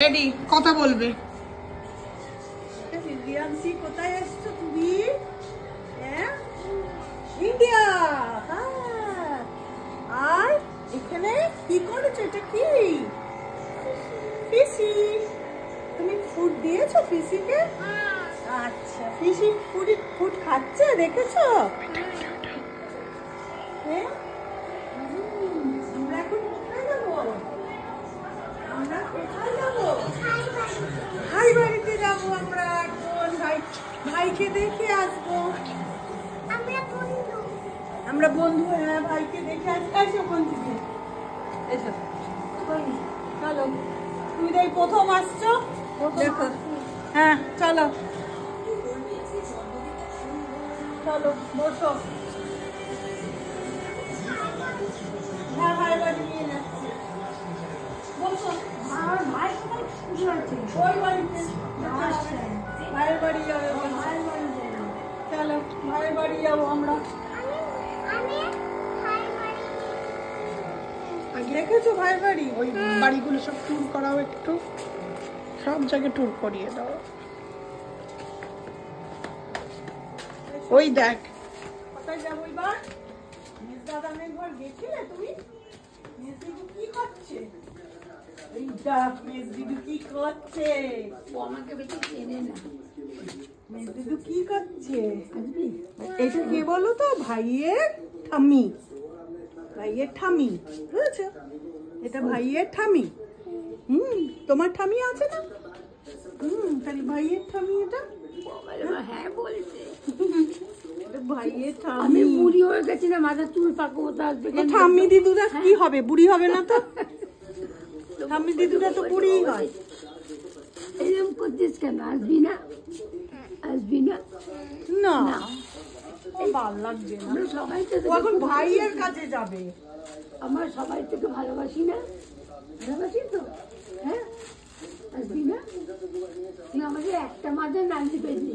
Ready কথা বলবে। রিয়ান্সি কোথায় এসছো তুমি? হ্যাঁ ইন্ডিয়া। আর এখানে কি করেছো? এটা কি? ফিশি। তুমি ফুড দিয়েছো ফিশিকে? আচ্ছা, ফিশি ফুড খাচ্ছে দেখেছো? হ্যাঁ আমরা এখন কোথায় যাবো? আমরা কোথায় যাবো? ভাই বাড়িতে যাবো আমরা এখন। ভাইকে দেখে আসবো। আমরা বন্ধু। হ্যাঁ ভাইকে দেখে আসবো। এসো কোন দিকে এসো। চলো, তুমি তো এই প্রথম আসছো। দেখো হ্যাঁ চলো চলো বসো। হ্যাঁ ভাই বাড়ি নিয়ে যাচ্ছি। বসো। আমার ভাই ওই বাড়িতে ভাইয়ের বাড়ি যাবে। চলো ভাইয়ের বাড়ি যাবো আমরা। দেখেছো ভাইয়ের বাড়ি? ওই বাড়িগুলো সব ট্যুর করাও, একটু সব জায়গায় ট্যুর করিয়ে দাও। ওই দেখ কোথায় যাবো এবার? মেজ দাদানের ঘর গেছিলে তুমি? মেজ দিদু কি করছে? এই দেখ মেজ দিদু কি করছে। ও আমাকে বেশি চেনে না। মেজ দিদু কি করছে? এটা কে বলো তো? ভাইয়ের ঠাম্মি। ভাইয়ের ঠাম্মি বুঝেছো? এটা ভাইয়ের ঠাম্মি। তোমার ঠাম্মি আছে না? তাহলে ভাইয়ের ঠাম্মি এটা। হ্যাঁ বলেছে। ভাইয়ের ঠাম্মি। আমি বুড়ি হয়ে গেছি না, মাথা চুল পাকবো। তার ঠাম্মি দিদুরা কি হবে? বুড়ি হবে না তো? ঠাম্মি দিদুরা তো বুড়িই হয়। এরকম করছিস কেন? আসবি না? আসবি না? না ভাল লাগবে না। আমরা সবাই তো ও এখন ভাইয়ের কাছে যাবে। আমার সবাই থেকে ভালোবাসি না? ভালোবাসি তো। হ্যাঁ আসবি না? তুই আমাদের একটা মাঝে নাচি পেলি।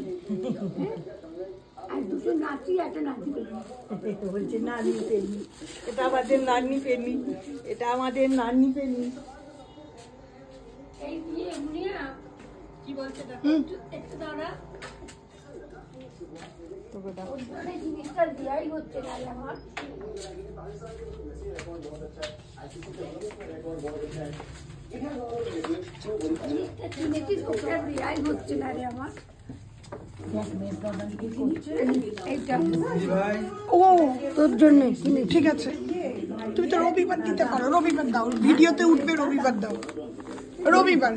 হ্যাঁ আর দুটো নাচি, একটা নাচি পেলি। বলছে নানি পেনি। এটা আমাদের নানি পেনি। এটা আমাদের নানি পেনি। এই দিয়ে মুনিয়া কি বলছে? একটু দাঁড়া। তোকে ডাক। ওখানে জিনিসটা দেওয়াই হচ্ছে না রে আমার। জিনিসটা কিনেছিস, ওটা দেওয়াই হচ্ছে না রে আমার। ও তোর জন্য ঠিক আছে, তুমি তো রবিবার দিতে পারো। রবিবার দাও, ভিডিওতে উঠবে। রবিবার দাও। রবিবার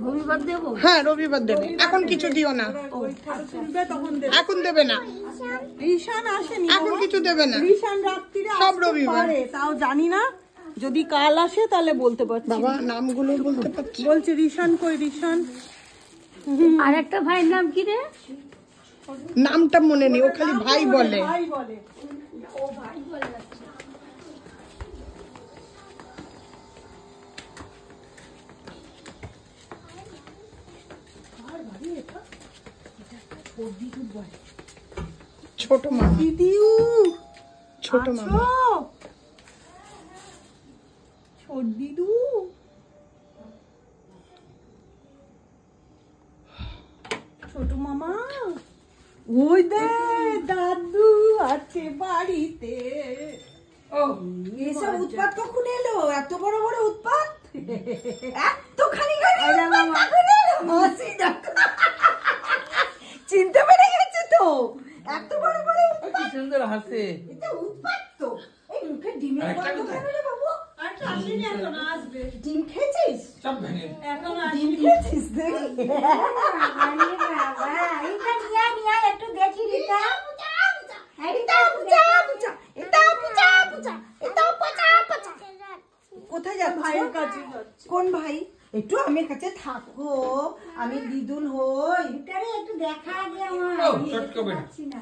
রবিবার দেবো। হ্যাঁ রবিবার দেবে। এখন কিছু দিও না, তখন দেবে। এখন দেবে না, রিশান আসেনি। এখন কিছু দেবে না। রিশান রাত্রিরে সব আসতে রবিবার। পারে, তাও জানি না। যদি কাল আসে তাহলে বলতে পারছি। বাবা নামগুলো বলতে পারছি। বলছে রিশান কই? রিশান আর একটা ভাইয়ের নাম কি রে? নামটা মনে নেই, ও খালি ভাই বলে। ভাই বলে। ও ভাই বলে যাচ্ছে। ছোট মামা। দিদিউ ছোট মামা। ছোট দিদু। ছোট মামা। ওই দে দাদু আছে বাড়িতে। এসব উৎপাত কখন এলো? এত বড় বড় উৎপাত, এতখানি গাড়ি চিনতে পেরে গেছে তো। এত বড় বড় উৎপাত, সুন্দর হাসে। এটা উৎপাত তো। এই মুখে ডিমের গন্ধ কেন রে বাবু? আচ্ছা আসেনি, এখন আসবে। ডিম খেয়েছিস? সব ভেঙে এখন ডিম আসেনি। খেয়েছিস দেখি। কোথায় যাচ্ছ? ভাইয়ের কাছে যাচ্ছে। কোন ভাই? একটু আমার কাছে থাকো, আমি দিদুন হই। একটু দেখা আগে আমার। ও চটকা বেটা।